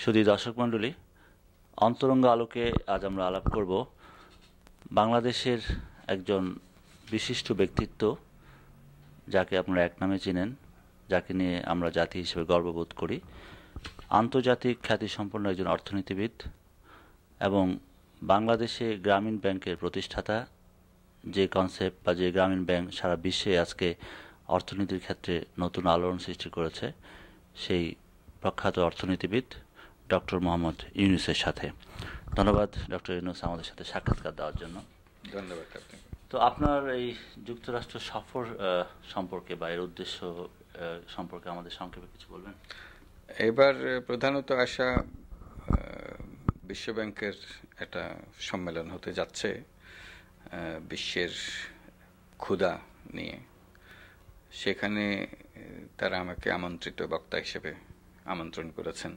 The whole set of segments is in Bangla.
সুধী দর্শক মণ্ডলী, অন্তরঙ্গ আলোকে আজ আমরা আলাপ করব বাংলাদেশের একজন বিশিষ্ট ব্যক্তিত্ব, যাকে আপনারা এক নামে চিনেন, যাকে নিয়ে আমরা জাতি হিসেবে গর্ববোধ করি, আন্তর্জাতিক খ্যাতিসম্পন্ন একজন অর্থনীতিবিদ এবং বাংলাদেশে গ্রামীণ ব্যাংকের প্রতিষ্ঠাতা। যে কনসেপ্ট বা যে গ্রামীণ ব্যাংক সারা বিশ্বে আজকে অর্থনীতির ক্ষেত্রে নতুন আলোড়ন সৃষ্টি করেছে, সেই প্রখ্যাত অর্থনীতিবিদ ডক্টর মোহাম্মদ ইউনূসের সাথে। ধন্যবাদ ডক্টর ইউনূস আমাদের সাথে সাক্ষাৎকার দেওয়ার জন্য। ধন্যবাদ আপনাকে। তো আপনার এই যুক্তরাষ্ট্র সফর সম্পর্কে বা এর উদ্দেশ্য সম্পর্কে আমাদের সংক্ষেপে কিছু বলবেন? এবার প্রধানত আসা বিশ্বব্যাংকের একটা সম্মেলন হতে যাচ্ছে বিশ্বের ক্ষুধা নিয়ে। সেখানে তারা আমাকে আমন্ত্রিত বক্তা হিসেবে আমন্ত্রণ করেছেন।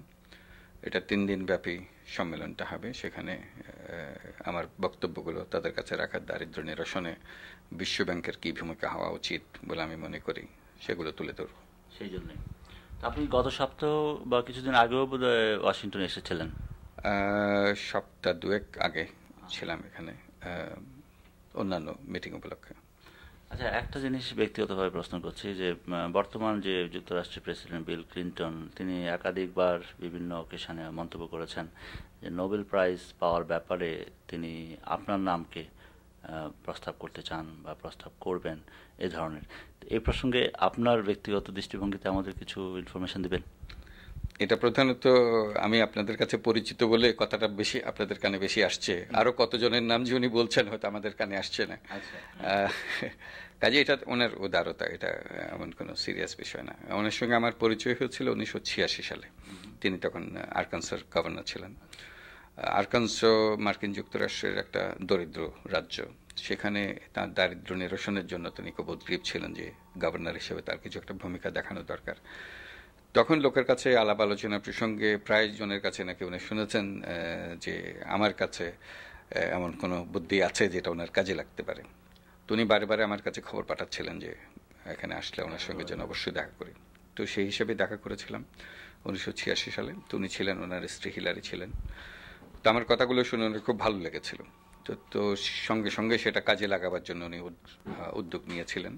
এটা 3 দিন ব্যাপী সম্মেলনটা হবে। সেখানে আমার বক্তব্যগুলো তাদের কাছে রাখার দারিদ্র নিরসনে বিশ্বব্যাংকের কী ভূমিকা হওয়া উচিত বলে আমি মনে করি, সেগুলো তুলে ধরব। সেই জন্যই আপনি গত সপ্তাহ বা কিছুদিন আগেও বোধহয় ওয়াশিংটনে এসেছিলেন। সপ্তাহ 2 আগে ছিলাম এখানে অন্যান্য মিটিং উপলক্ষে। আচ্ছা, একটা জিনিস ব্যক্তিগতভাবে প্রশ্ন করছি যে বর্তমান যে যুক্তরাষ্ট্রের প্রেসিডেন্ট বিল ক্লিন্টন, তিনি একাধিকবার বিভিন্ন অকেশনে মন্তব্য করেছেন যে নোবেল প্রাইজ পাওয়ার ব্যাপারে তিনি আপনার নামকে প্রস্তাব করতে চান বা প্রস্তাব করবেন এ ধরনের। এই প্রসঙ্গে আপনার ব্যক্তিগত দৃষ্টিভঙ্গিতে আমাদের কিছু ইনফরমেশন দিবেন? এটা প্রধানত আমি আপনাদের কাছে পরিচিত বলে কথাটা বেশি আপনাদের কানে বেশি আসছে। আরো কতজনের নাম যে উনি বলছেন হয়তো আমাদের কানে আসছে না। কাজে এটা ওনার উদারতা, এটা এমন কোনো সিরিয়াস বিষয় না। ওনার সঙ্গে আমার পরিচয় হয়েছিল 1986 সালে। তিনি তখন আরকানসার গভর্নর ছিলেন। আরকানসো মার্কিন যুক্তরাষ্ট্রের একটা দরিদ্র রাজ্য। সেখানে তার দারিদ্র নিরসনের জন্য তিনি খুব উদ্গ্রীব ছিলেন যে গভর্নর হিসেবে তার কিছু একটা ভূমিকা দেখানো দরকার। তখন লোকের কাছে আলাপ আলোচনা প্রসঙ্গে প্রায় জনের কাছে নাকি উনি শুনেছেন যে আমার কাছে এমন কোনো বুদ্ধি আছে যেটা ওনার কাজে লাগতে পারে। তো উনি বারে বারে আমার কাছে খবর পাঠাচ্ছিলেন যে এখানে আসলে ওনার সঙ্গে যেন অবশ্যই দেখা করি। তো সেই হিসেবে দেখা করেছিলাম 1986 সালে। তো উনি ছিলেন, ওনার স্ত্রী হিলারি ছিলেন। তো আমার কথাগুলো শুনে ওনার খুব ভালো লেগেছিল। তো সঙ্গে সঙ্গে সেটা কাজে লাগাবার জন্য উনি উদ্যোগ নিয়েছিলেন।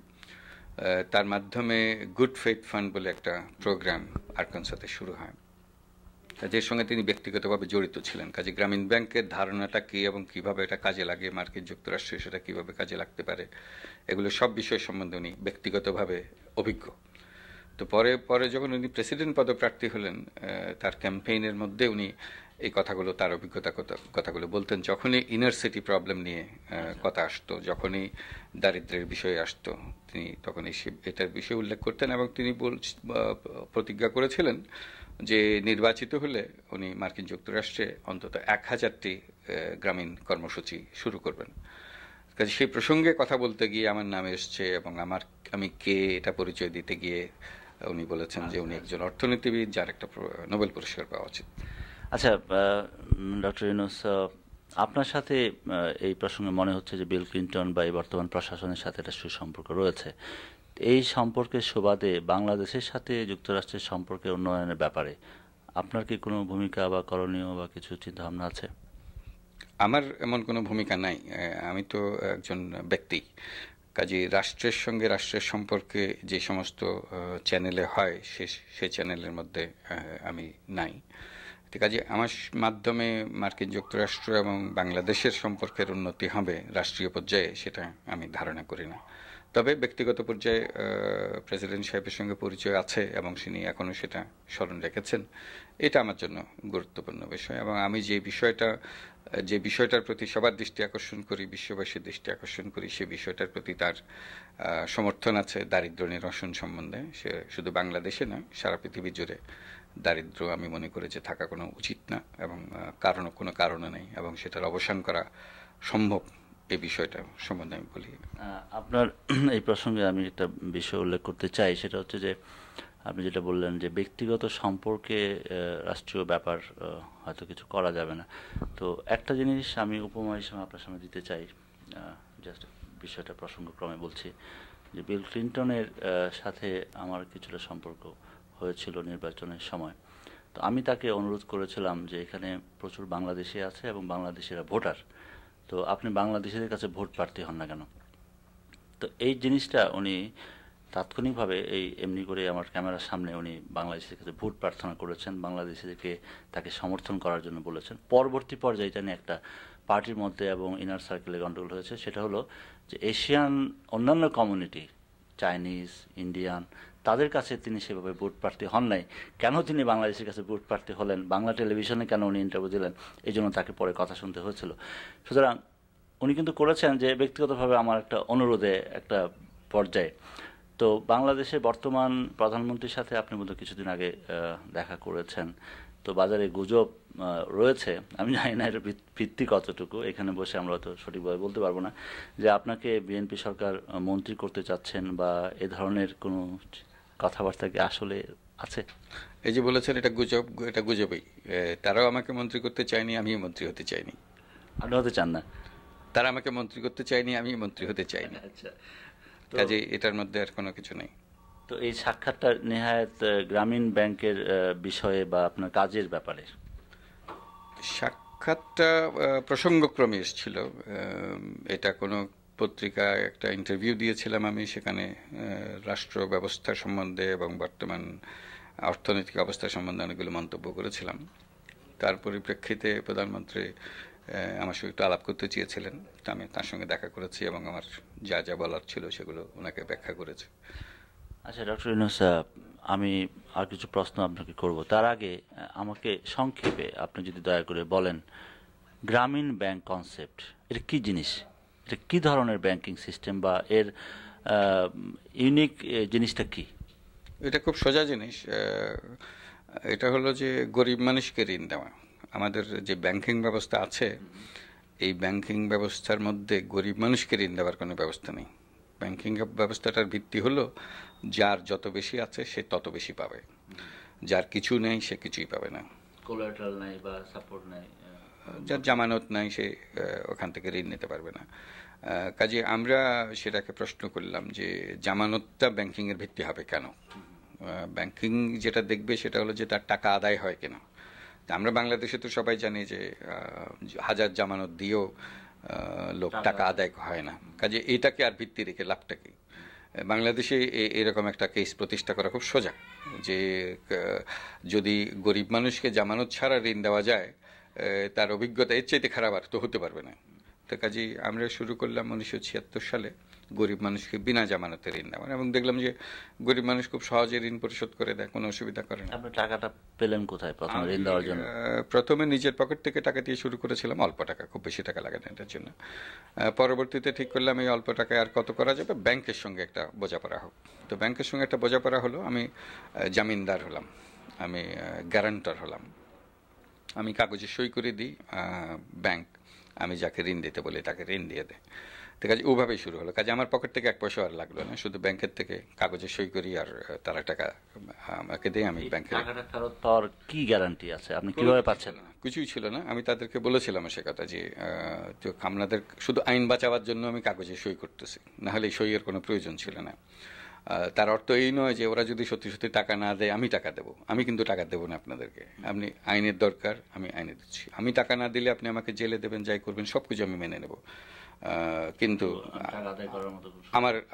তার মাধ্যমে গুড ফেইথ ফান্ড বলে একটা প্রোগ্রাম আরকানসাতে শুরু হয়, যার সঙ্গে তিনি ব্যক্তিগতভাবে জড়িত ছিলেন। কাজে গ্রামীণ ব্যাংকের ধারণাটা কী এবং কিভাবে এটা কাজে লাগে, মার্কিন যুক্তরাষ্ট্রে সেটা কিভাবে কাজে লাগতে পারে, এগুলো সব বিষয় সম্বন্ধে উনি ব্যক্তিগতভাবে অভিজ্ঞ। তো পরে যখন উনি প্রেসিডেন্ট পদপ্রার্থী হলেন, তার ক্যাম্পেইনের মধ্যে উনি এই কথাগুলো, তার কথাগুলো বলতেন। যখনই ইনার সিটি প্রবলেম নিয়ে কথা আসতো, যখনই দারিদ্র্যের বিষয়ে আসতো, তিনি তখন এটার বিষয়ে উল্লেখ করতেন এবং তিনি প্রতিজ্ঞা করেছিলেন যে নির্বাচিত হলে উনি মার্কিন যুক্তরাষ্ট্রে অন্তত 1000টি গ্রামীণ কর্মসূচি শুরু করবেন। কাজে সেই প্রসঙ্গে কথা বলতে গিয়ে আমার নাম এসছে এবং আমি কে এটা পরিচয় দিতে গিয়ে উনি বলেছেন যে উনি একজন অর্থনীতিবিদ যার একটা নোবেল পুরস্কার পাওয়া উচিত। আচ্ছা ডক্টর ইউনূস, আপনার সাথে এই প্রসঙ্গে মনে হচ্ছে যে বিল ক্লিন্টন বা এই বর্তমান প্রশাসনের সাথে একটা সুসম্পর্ক রয়েছে। এই সম্পর্কের সুবাদে বাংলাদেশের সাথে যুক্তরাষ্ট্রের সম্পর্কের উন্নয়নের ব্যাপারে আপনার কি কোনো ভূমিকা বা করণীয় বা কিছু চিন্তাভাবনা আছে? আমার এমন কোনো ভূমিকা নাই। আমি তো একজন ব্যক্তি। কাজে রাষ্ট্রের সঙ্গে রাষ্ট্রের সম্পর্কে যে সমস্ত চ্যানেলে হয় সে চ্যানেলের মধ্যে আমি নাই। কাজে আমার মাধ্যমে মার্কিন যুক্তরাষ্ট্র এবং বাংলাদেশের সম্পর্কের উন্নতি হবে রাষ্ট্রীয় পর্যায়ে, সেটা আমি ধারণা করি না। তবে ব্যক্তিগত পর্যায়ে প্রেসিডেন্ট সাহেবের সঙ্গে পরিচয় আছে এবং তিনি এখনও সেটা স্মরণ রেখেছেন। এটা আমার জন্য গুরুত্বপূর্ণ বিষয় এবং আমি যে বিষয়টার প্রতি সবার দৃষ্টি আকর্ষণ করি, বিশ্ববাসীর দৃষ্টি আকর্ষণ করি, সে বিষয়টার প্রতি তার সমর্থন আছে। দারিদ্র নিরসন সম্বন্ধে সে শুধু বাংলাদেশে নয়, সারা পৃথিবী জুড়ে দারিদ্র আমি মনে করি যে থাকা কোনো উচিত না এবং কোনো কারণে নেই এবং সেটার অবসান করা সম্ভব। এই বিষয়টা সম্বন্ধে আমি বলি। আপনার এই প্রসঙ্গে আমি একটা বিষয় উল্লেখ করতে চাই, সেটা হচ্ছে যে আপনি যেটা বললেন যে ব্যক্তিগত সম্পর্কে রাষ্ট্রীয় ব্যাপার হয়তো কিছু করা যাবে না। তো একটা জিনিস আমি উপমা হিসেবে আপনার সামনে দিতে চাই, জাস্ট বিষয়টা প্রসঙ্গক্রমে বলছি যে বিল ক্লিন্টনের সাথে আমার কিছুটা সম্পর্ক হয়েছিল নির্বাচনের সময়। তো আমি তাকে অনুরোধ করেছিলাম যে এখানে প্রচুর বাংলাদেশি আছে এবং বাংলাদেশিরা ভোটার, তো আপনি বাংলাদেশিদের কাছে ভোট প্রার্থী হন না কেন? তো এই জিনিসটা উনি তাৎক্ষণিকভাবে এমনি করে আমার ক্যামেরার সামনে উনি বাংলাদেশের কাছে ভোট প্রার্থনা করেছেন, বাংলাদেশিদেরকে তাকে সমর্থন করার জন্য বলেছেন। পরবর্তী পর্যায়ে এটা নিয়ে একটা পার্টির মধ্যে এবং ইনার সার্কেলে গন্ডগোল হয়েছে। সেটা হলো যে এশিয়ান অন্যান্য কমিউনিটি, চাইনিজ, ইন্ডিয়ান, তাদের কাছে তিনি সেভাবে ভোট প্রার্থী হন নাই। কেন তিনি বাংলাদেশের কাছে ভোট প্রার্থী হলেন, বাংলা টেলিভিশনে কেন উনি ইন্টারভিউ দিলেন, এই জন্য তাকে পরে কথা শুনতে হয়েছিল। সুতরাং উনি কিন্তু করেছেন যে ব্যক্তিগতভাবে আমার একটা অনুরোধে একটা পর্যায়ে। তো বাংলাদেশের বর্তমান প্রধানমন্ত্রীর সাথে আপনি বোধহয় কিছুদিন আগে দেখা করেছেন। তো বাজারে গুজব রয়েছে, আমি জানি না এর ভিত্তি কতটুকু, এখানে বসে আমরা তো সঠিকভাবে বলতে পারবো না, যে আপনাকে বিএনপি সরকার মন্ত্রী করতে চাচ্ছেন বা এ ধরনের কোনো কথাবার্তা কি আসলে আছে? এই যে বলেছেন এটা গুজব, এটা গুজবই। তারাও আমাকে মন্ত্রী করতে চায়নি, আমিও মন্ত্রী হতে চাইনি। আপনি হতে চান না? তারা আমাকে মন্ত্রী করতে চায়নি, আমি মন্ত্রী হতে চাইনি। আচ্ছা। কাজে এটার মধ্যে আর কোনো কিছু নেই। তো এই সাক্ষাৎটা নেহায়েত গ্রামীণ ব্যাংকের বিষয়ে বা আপনার কাজের ব্যাপারে? সাক্ষাৎটা প্রসঙ্গক্রমে এসেছিল। এটা কোনো পত্রিকায় একটা ইন্টারভিউ দিয়েছিলাম আমি, সেখানে রাষ্ট্র ব্যবস্থা সম্বন্ধে এবং বর্তমান অর্থনৈতিক অবস্থা সম্বন্ধে অনেকগুলো মন্তব্য করেছিলাম। তার পরিপ্রেক্ষিতে প্রধানমন্ত্রী আমার সঙ্গে একটু আলাপ করতে চেয়েছিলেন, তো আমি তার সঙ্গে দেখা করেছি এবং আমার যা যা বলার ছিল সেগুলো ওনাকে ব্যাখ্যা করেছি। আচ্ছা ডক্টর ইউনূস, আমি আর কিছু প্রশ্ন আপনাকে করব। তার আগে আমাকে সংক্ষেপে আপনি যদি দয়া করে বলেন, গ্রামীণ ব্যাংক কনসেপ্ট এটা কি জিনিস, এটা কি ধরনের ব্যাংকিং সিস্টেম বা এর ইউনিক জিনিসটা কি? এটা খুব সোজা জিনিস। এটা হলো যে গরিব মানুষকে ঋণ দেওয়া। আমাদের যে ব্যাংকিং ব্যবস্থা আছে, এই ব্যাংকিং ব্যবস্থার মধ্যে গরিব মানুষকে ঋণ দেওয়ার কোনো ব্যবস্থা নেই। ব্যাংকিং ব্যবস্থাটার ভিত্তি হলো যার যত বেশি আছে সে তত বেশি পাবে, যার কিছু নেই সে কিছুই পাবে না। কোলাটারাল নাই বা সাপোর্ট নাই, যার জামানত নাই সে ওখান থেকে ঋণ নিতে পারবে না। কাজে আমরা সেটাকে প্রশ্ন করলাম যে জামানতটা ব্যাংকিংয়ের ভিত্তি হবে কেন? ব্যাংকিং যেটা দেখবে সেটা হলো যে তার টাকা আদায় হয় কিনা। তা আমরা বাংলাদেশে তো সবাই জানি যে হাজার জামানত দিয়েও লোক টাকা আদায় হয় না। কাজে এটাকে আর ভিত্তি রেখে লাভটা কি? বাংলাদেশে এরকম একটা কেস প্রতিষ্ঠা করা খুব সোজা, যে যদি গরিব মানুষকে জামানত ছাড়া ঋণ দেওয়া যায়, তার অভিজ্ঞতা এর চাইতে খারাপ আর তো হতে পারবে না। তো কাজেই আমরা শুরু করলাম 1976 সালে গরিব মানুষকে বিনা জামানতে ঋণ দেওয়া, এবং দেখলাম যে গরিব মানুষ খুব সহজে ঋণ পরিশোধ করে দেয়, কোনো অসুবিধা করে না। আপনি টাকাটা পেলেন কোথায় প্রথমে ঋণ দেওয়ার জন্য? প্রথমে নিজের পকেট থেকে টাকা দিয়ে শুরু করেছিলাম, অল্প টাকা, খুব বেশি টাকা লাগে না এটার জন্য। পরবর্তীতে ঠিক করলাম এই অল্প টাকায় আর কত করা যাবে, ব্যাংকের সঙ্গে একটা বোঝাপড়া হোক। তো ব্যাংকের সঙ্গে একটা বোঝাপড়া হলো, আমি জামিনদার হলাম, আমি গ্যারান্টার হলাম, আমি কাগজে সই করে দিই, ব্যাংক আমি যাকে ঋণ দিতে বলি তাকে ঋণ দিয়ে দেয়। তো কাজে ওভাবেই শুরু হলো। কাজে আমার পকেট থেকে এক পয়সা আর লাগলো না, শুধু ব্যাংকের থেকে কাগজে সই করি আর তারা টাকা আমাকে দিয়ে আমি ব্যাংকে। টাকাটা ফেরত পাওয়ার কি গ্যারান্টি আছে, আপনি কিভাবে পাচ্ছেন? কিছুই ছিল না। আমি তাদেরকে বলেছিলাম সে কথা যে তো আপনাদের শুধু আইন বাঁচাবার জন্য আমি কাগজে সই করতেছি, না হলে সইয়ের কোনো প্রয়োজন ছিল না। তার অর্থ এই নয় যে ওরা যদি সত্যি সত্যি টাকা না দেয় আমি টাকা দেবো, আমি কিন্তু টাকা দেবো না আপনাদেরকে। আপনি আইনের দরকার, আমি আইনে দিচ্ছি। আমি টাকা না দিলে আপনি আমাকে জেলে দেবেন, যাই করবেন সব কিছু আমি মেনে নেব, কিন্তু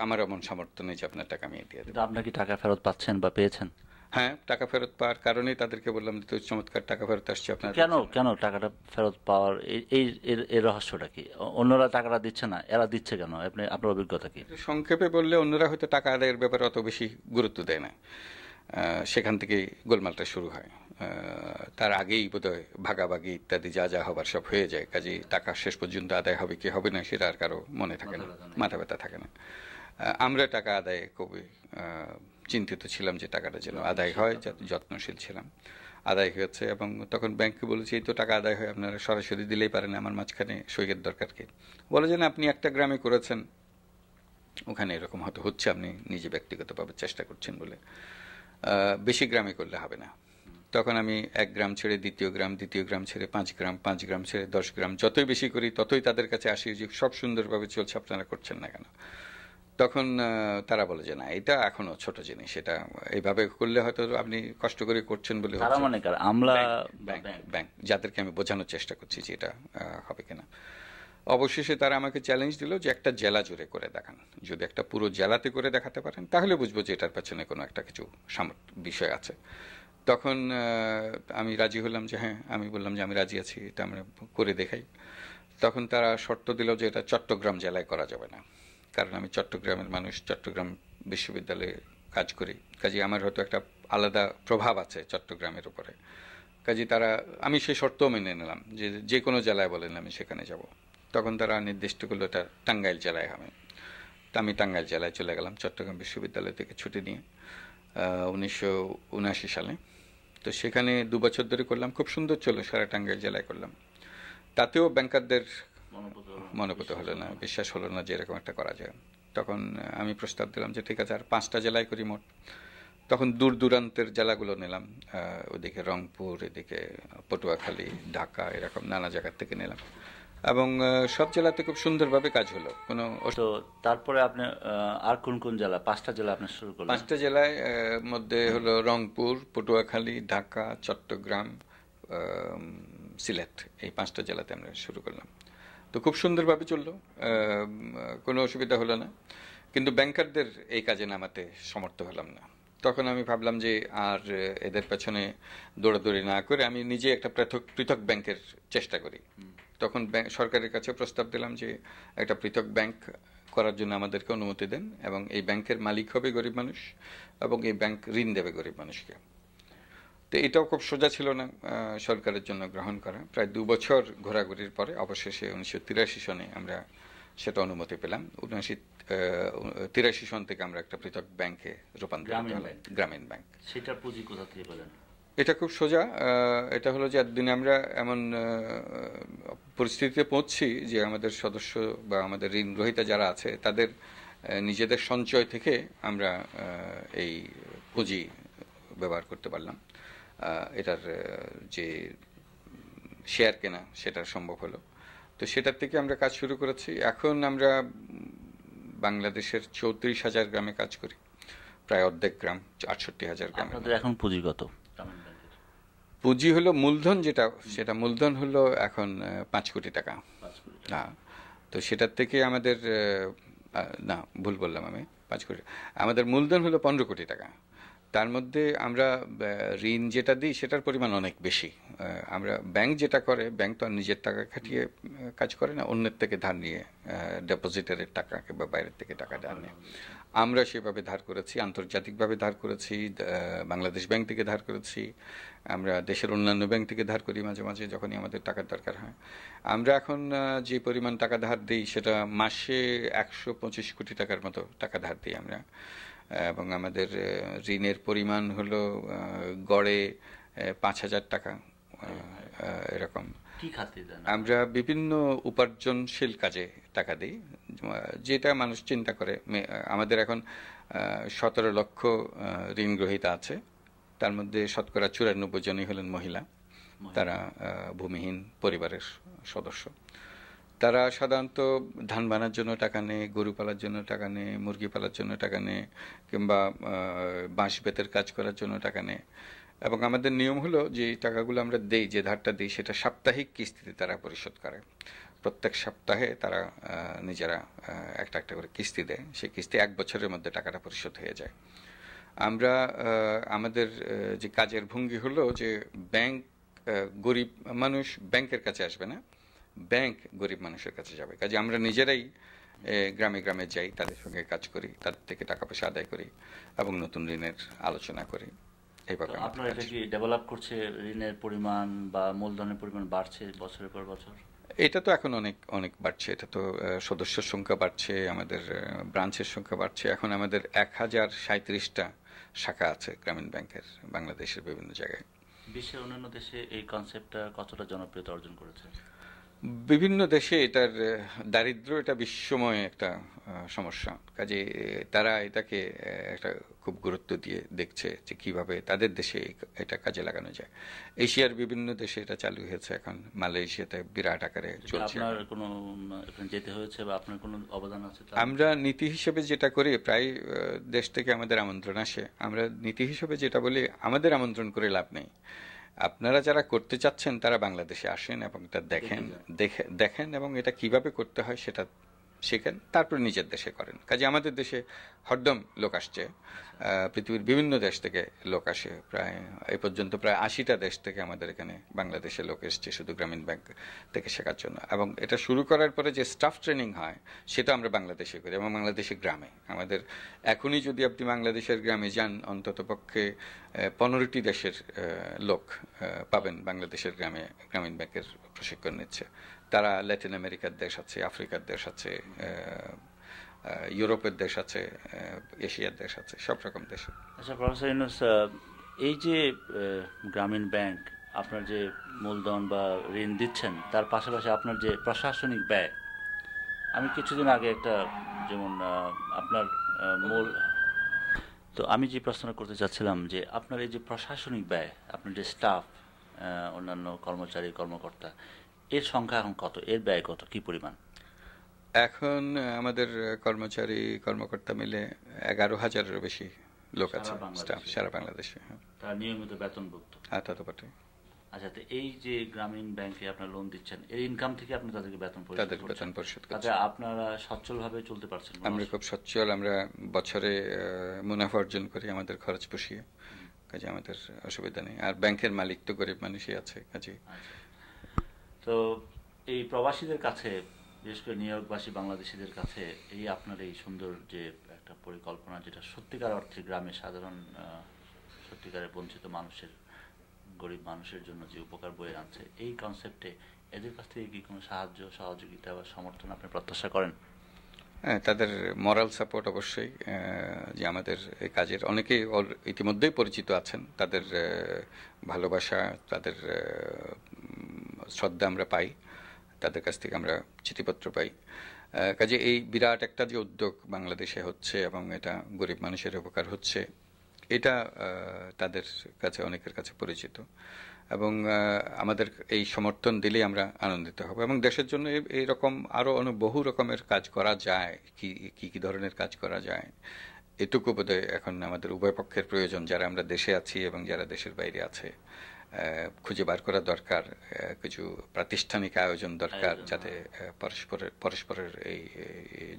আমার এমন সামর্থ্য নেই যে আপনার টাকা আমি দিয়ে দেবো। আপনার কি টাকা ফেরত পাচ্ছেন বা পেয়েছেন? হ্যাঁ, টাকা ফেরত পাওয়ার কারণেই তাদেরকে বললাম তো চমৎকার টাকা ফেরত আসছে আপনার। কেন টাকাটা ফেরত পাওয়ার এই রহস্যটা কি? অন্যরা টাকাটা দিচ্ছে না, এরা দিচ্ছে কেন? আপনার অভিজ্ঞতা কি? সংক্ষেপে বললে অন্যরা হয়তো টাকা আদায়ের ব্যাপারে অত বেশি গুরুত্ব দেয় না, সেখান থেকেই গোলমালটা শুরু হয়। তার আগেই বোধহয় ভাগাভাগি ইত্যাদি যা যা হবার সব হয়ে যায়। কাজেই টাকা শেষ পর্যন্ত আদায় হবে কি হবে না সেটা আর কারো মনে থাকে না, মাথা ব্যথা থাকে না। আমরা টাকা আদায়ে খুবই চিন্তিত ছিলাম যে টাকাটা যেন আদায় হয়, যত্নশীল ছিলাম। আদায় হয়েছে এবং তখন ব্যাংকে বলেছি এই তো টাকা আদায় হয়, আপনারা সরাসরি দিলেই পারেন, আমার মাঝখানে সইয়ের দরকার কি? বলে যে না, আপনি একটা গ্রামে করেছেন, ওখানে এরকম হয়তো হচ্ছে, আপনি নিজে ব্যক্তিগতভাবে চেষ্টা করছেন বলে, বেশি গ্রামে করলে হবে না। তখন আমি এক গ্রাম ছেড়ে দ্বিতীয় গ্রাম, দ্বিতীয় গ্রাম ছেড়ে 5 গ্রাম, 5 গ্রাম ছেড়ে 10 গ্রাম, যতই বেশি করি ততই তাদের কাছে আসি যে সব সুন্দরভাবে চলছে, আপনারা করছেন না কেন? তখন তারা বলে যে না, এটা এখনো ছোট জিনিস, এটা এইভাবে করলে হয়তো আপনি কষ্ট করে করছেন বলে তারা হচ্ছে। মানে কার, আমরা ব্যাংক, ব্যাংক যাদেরকে আমি বোঝানোর চেষ্টা করছি যে এটা হবে কিনা। অবশেষে তারা আমাকে চ্যালেঞ্জ দিল যে একটা জেলা জুড়ে করে দেখান, যদি একটা পুরো জেলাতে করে দেখাতে পারেন তাহলে বুঝবো যে এটার পেছনে কোনো একটা কিছু বিষয় আছে। তখন আমি রাজি হলাম যে হ্যাঁ, আমি বললাম যে আমি রাজি আছি, এটা আমরা করে দেখাই। তখন তারা শর্ত দিল যে এটা চট্টগ্রাম জেলায় করা যাবে না, কারণ আমি চট্টগ্রামের মানুষ, চট্টগ্রাম বিশ্ববিদ্যালয়ে কাজ করি, কাজে আমার হয়তো একটা আলাদা প্রভাব আছে চট্টগ্রামের উপরে। কাজে আমি সেই শর্তও মেনে নিলাম যে যে কোনো জেলায় বলেন আমি সেখানে যাব। তখন তারা নির্দিষ্ট করলো এটা টাঙ্গাইল জেলায় হবে। তা আমি টাঙ্গাইল জেলায় চলে গেলাম চট্টগ্রাম বিশ্ববিদ্যালয় থেকে ছুটি নিয়ে 1979 সালে। তো সেখানে 2 বছর ধরে করলাম, খুব সুন্দর চলো, সারা টাঙ্গাইল জেলায় করলাম। তাতেও ব্যাংকারদের মনোপুত হলো না, বিশ্বাস হলো না যে এরকম একটা করা যায়। তখন আমি প্রস্তাব দিলাম যে ঠিক আছে আর 5টা জেলায় করি মোট। তখন দূর দূরান্তের জেলাগুলো নিলাম, ওদিকে রংপুর, এদিকে পটুয়াখালী, ঢাকা, এরকম নানা জায়গার থেকে নিলাম, এবং সব জেলাতে খুব সুন্দরভাবে কাজ হলো। কোনো তো তারপরে আপনি আর কোন কোন জেলা, 5টা জেলা আপনি শুরু করলেন? 5টা জেলায় মধ্যে হলো রংপুর, পটুয়াখালী, ঢাকা, চট্টগ্রাম, সিলেট, এই 5টা জেলাতে আমরা শুরু করলাম। তো খুব সুন্দরভাবে চললো, কোনো অসুবিধা হলো না, কিন্তু ব্যাংকারদের এই কাজে নামাতে সমর্থ হলাম না। তখন আমি ভাবলাম যে আর এদের পেছনে দৌড়াদৌড়ি না করে আমি নিজে একটা পৃথক পৃথক ব্যাংকের চেষ্টা করি। তখন সরকারের কাছে প্রস্তাব দিলাম যে একটা পৃথক ব্যাংক করার জন্য আমাদেরকে অনুমতি দেন, এবং এই ব্যাংকের মালিক হবে গরিব মানুষ, এবং এই ব্যাংক ঋণ দেবে গরিব মানুষকে। তো এটাও খুব সোজা ছিল না সরকারের জন্য গ্রহণ করা। প্রায় 2 বছর ঘোরাঘুরির পরে অবশেষে 1983 সনে আমরা সেটা অনুমতি পেলাম। 1983 সন থেকে আমরা একটা পৃথক ব্যাংকে রূপান্তরিত হলাম, গ্রামীণ ব্যাংক। সেটার পুঁজি কোথা থেকে পেলেন? এটা খুব সোজা। এটা হলো যে একদিনে আমরা এমন পরিস্থিতিতে পৌঁছছি যে আমাদের সদস্য বা আমাদের ঋণ গ্রহীতা যারা আছে তাদের নিজেদের সঞ্চয় থেকে আমরা এই পুঁজি ব্যবহার করতে পারলাম। এটার যে শেয়ার কেনা সেটা সম্ভব হলো। তো সেটার থেকে আমরা কাজ শুরু করেছি। এখন আমরা বাংলাদেশের 34,000 গ্রামে কাজ করি, প্রায় অর্ধেক গ্রাম, 68,000 গ্রাম। আপনাদের এখন পুঁজিগত পুঁজি হলো মূলধন, যেটা সেটা মূলধন হলো এখন 5 কোটি টাকা। না, তো সেটার থেকে আমাদের না, ভুল বললাম আমি, 5 কোটি। আমাদের মূলধন হলো 15 কোটি টাকা। তার মধ্যে আমরা ঋণ যেটা দিই সেটার পরিমাণ অনেক বেশি। আমরা ব্যাংক যেটা করে, ব্যাংক তো আর নিজের টাকা খাটিয়ে কাজ করে না, অন্যের থেকে ধার নিয়ে, ডেপোজিটারের টাকা কিংবা বাইরের থেকে টাকা ধার নিয়ে। আমরা সেভাবে ধার করেছি, আন্তর্জাতিকভাবে ধার করেছি, বাংলাদেশ ব্যাংক থেকে ধার করেছি, আমরা দেশের অন্যান্য ব্যাংক থেকে ধার করি মাঝে মাঝে যখনই আমাদের টাকার দরকার হয়। আমরা এখন যে পরিমাণ টাকা ধার দিই সেটা মাসে 125 কোটি টাকার মতো টাকা ধার দিই আমরা, এবং আমাদের ঋণের পরিমাণ হলো গড়ে 5,000 টাকা এরকম। আমরা বিভিন্ন উপার্জনশীল কাজে টাকা দিই, যেটা মানুষ চিন্তা করে। আমাদের এখন 17 লক্ষ ঋণ গ্রহীতা আছে, তার মধ্যে শতকরা 94 জনই হলেন মহিলা, তারা ভূমিহীন পরিবারের সদস্য। তারা সাধারণত ধান বানার জন্য টাকা নেয়, গরু পালার জন্য টাকা নেয়, মুরগি পালার জন্য টাকা নেয়, কিংবা বাঁশ বেতের কাজ করার জন্য টাকা নেয়। এবং আমাদের নিয়ম হলো যে টাকাগুলো আমরা দেই, যে ধারটা দিই, সেটা সাপ্তাহিক কিস্তিতে তারা পরিশোধ করে। প্রত্যেক সপ্তাহে তারা নিজেরা একটা একটা করে কিস্তি দেয়, সেই কিস্তি 1 বছরের মধ্যে টাকাটা পরিশোধ হয়ে যায়। আমরা আমাদের যে কাজের ভঙ্গি হলো যে ব্যাংক, গরিব মানুষ ব্যাংকের কাছে আসবে না, ব্যাংক গরিব মানুষের কাছে যাবে। কাজে আমরা নিজেরাই গ্রামে গ্রামে যাই, তাদের সঙ্গে কাজ করি, তাদের থেকে টাকা পয়সা আদায় করি এবং নতুন ঋণের আলোচনা করি। এইভাবে আপনারা এটা কি ডেভেলপ করছে, ঋণের পরিমাণ বা মূলধনের পরিমাণ বাড়ছে বছরের পর বছর? এটা তো এখন অনেক অনেক বাড়ছে, এটা তো সদস্যের সংখ্যা বাড়ছে, আমাদের ব্রাঞ্চের সংখ্যা বাড়ছে। এখন আমাদের 1037টা শাখা আছে গ্রামীণ ব্যাংকের বাংলাদেশের বিভিন্ন জায়গায়। বিশ্বের অন্যান্য দেশে এই কনসেপ্টটা কতটা জনপ্রিয়তা অর্জন করেছে? বিভিন্ন দেশে এটার দারিদ্র্য এটা বিশ্বময় একটা সমস্যা, কাজে তারা এটাকে একটা খুব খুব গুরুত্ব দিয়ে দেখছে যে কিভাবে তাদের দেশে এটা কাজে লাগানো যায়। এশিয়ার বিভিন্ন দেশে এটা চালু হয়েছে, এখন মালয়েশিয়াতে বিরাট আকারে চলছে। আপনার কোনো এখানে যেতে হয়েছে বা আপনার কোনো অবদান আছে আমরা নীতি হিসেবে যেটা করি, প্রায় দেশ থেকে আমাদের আমন্ত্রণ আসে, আমরা নীতি হিসেবে যেটা বলি, আমাদের আমন্ত্রণ করে লাভ নেই, আপনারা যারা করতে চাচ্ছেন তারা বাংলাদেশে আসেন এবং এটা দেখেন এবং এটা কিভাবে করতে হয় সেটা শেখেন, তারপরে নিজের দেশে করেন। কাজে আমাদের দেশে হরদম লোক আসছে, পৃথিবীর বিভিন্ন দেশ থেকে লোক আসে, প্রায় এই পর্যন্ত প্রায় 80টা দেশ থেকে আমাদের এখানে বাংলাদেশে লোক এসছে শুধু গ্রামীণ ব্যাংক থেকে শেখার জন্য। এবং এটা শুরু করার পরে যে স্টাফ ট্রেনিং হয় সেটা আমরা বাংলাদেশে করি এবং বাংলাদেশে গ্রামে আমাদের। এখনই যদি আপনি বাংলাদেশের গ্রামে যান, অন্তত পক্ষে 15টি দেশের লোক পাবেন বাংলাদেশের গ্রামে গ্রামীণ ব্যাংকের প্রশিক্ষণ নিচ্ছে। তারা ল্যাটিন আমেরিকার দেশ আছে, আফ্রিকার দেশ আছে, ইউরোপের দেশ আছে, এশিয়ার দেশ আছে, সব রকম দেশে। আচ্ছা প্রফেসর ইউনূস, এই যে গ্রামীণ ব্যাংক আপনার যে মূলধন বা ঋণ দিচ্ছেন, তার পাশাপাশি আপনার যে প্রশাসনিক ব্যয়, আমি কিছুদিন আগে একটা যেমন আপনার মূল, তো আমি যে প্রশ্নটা করতে চাচ্ছিলাম যে আপনার এই যে প্রশাসনিক ব্যয়, আপনার যে স্টাফ, অন্যান্য কর্মচারী কর্মকর্তা, এর সংখ্যা এখন কত, এর ব্যয় কত, কি পরিমাণ? এখন আমাদের কর্মচারী কর্মকর্তা মিলে 11,000-এরও বেশি লোক আছে, স্টাফ সারা বাংলাদেশে। তারা নিয়মিত বেতনভুক্ত? হ্যাঁ, তা তো বটে। আচ্ছা, তো এই যে গ্রামীণ ব্যাংকে আপনার লোন দিচ্ছেন, এর ইনকাম থেকে আপনি তাদেরকে বেতন পরিশোধ করছি। তাতে আপনারা সচ্ছলভাবে চলতে পারছেন? আমরা খুব সচ্ছল, আমরা বছরে মুনাফা অর্জন করি আমাদের খরচ পুষিয়ে, কাজে আমাদের অসুবিধা নেই। আর ব্যাংকের মালিক তো গরিব মানুষই আছে, কাজে। তো এই প্রবাসীদের কাছে, বিশেষ করে নিয়োগবাসী বাংলাদেশিদের কাছে, এই আপনার এই সুন্দর যে একটা পরিকল্পনা, যেটা সত্যিকার অর্থে গ্রামে সাধারণ সত্যিকারের বঞ্চিত মানুষের, গরিব মানুষের জন্য যে উপকার বয়ে আনছে, এই কনসেপ্টে এদের কাছ থেকে কি কোনো সাহায্য সহযোগিতা বা সমর্থন আপনি প্রত্যাশা করেন? হ্যাঁ, তাদের মরাল সাপোর্ট অবশ্যই, যে আমাদের এই কাজের অনেকেই ইতিমধ্যেই পরিচিত আছেন, তাদের ভালোবাসা, তাদের শ্রদ্ধা আমরা পাই, তাদের কাছ থেকে আমরা চিঠিপত্র পাই। কাজে এই বিরাট একটা যে উদ্যোগ বাংলাদেশে হচ্ছে এবং এটা গরিব মানুষের উপকার হচ্ছে, এটা তাদের কাছে, অনেকের কাছে পরিচিত। এবং আমাদের এই সমর্থন দিলেই আমরা আনন্দিত হব। এবং দেশের জন্য এইরকম আরও বহু রকমের কাজ করা যায়, কি ধরনের কাজ করা যায়, এটুকু বোধহয় এখন আমাদের উভয় পক্ষের প্রয়োজন, যারা আমরা দেশে আছি এবং যারা দেশের বাইরে আছে, খুঁজে বার করা দরকার। কিছু প্রাতিষ্ঠানিক আয়োজন দরকার, যাতে পরস্পরের এই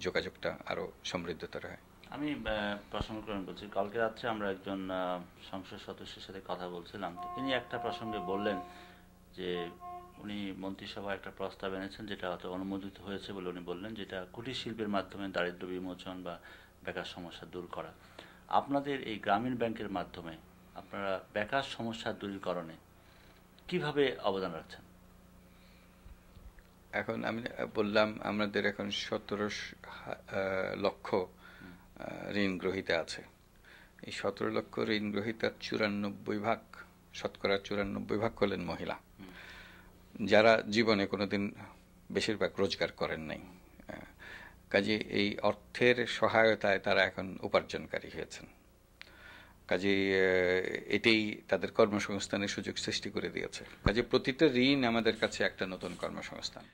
যোগাযোগটা আরও সমৃদ্ধতর হয়। আমি প্রসঙ্গক্রমে বলছি, কালকে রাত্রে আমরা একজন সংসদ সদস্যের সাথে কথা বলছিলাম, তিনি একটা প্রসঙ্গে বললেন যে উনি মন্ত্রিসভায় একটা প্রস্তাব এনেছেন, যেটা হয়তো অনুমোদিত হয়েছে বলে উনি বললেন, যেটা কুটির শিল্পের মাধ্যমে দারিদ্র্য বিমোচন বা বেকার সমস্যা দূর করা। আপনাদের এই গ্রামীণ ব্যাংকের মাধ্যমে আপনারা বেকার সমস্যা দূরীকরণে কিভাবে অবদান রাখছেন? এখন আমি বললাম, আমাদের এখন 17 লক্ষ ঋণ গ্রহীতা আছে। এই 17 লক্ষ ঋণ গ্রহীতার 94%, শতকরা 94% হলেন মহিলা, যারা জীবনে কোনোদিন বেশিরভাগ রোজগার করেন নাই। কাজে এই অর্থের সহায়তায় তারা এখন উপার্জনকারী হয়েছেন। কাজে এটাই তাদের কর্মসংস্থানের সুযোগ সৃষ্টি করে দিয়েছে। কাজে প্রতিটা ঋণ আমাদের কাছে একটা নতুন কর্মসংস্থান।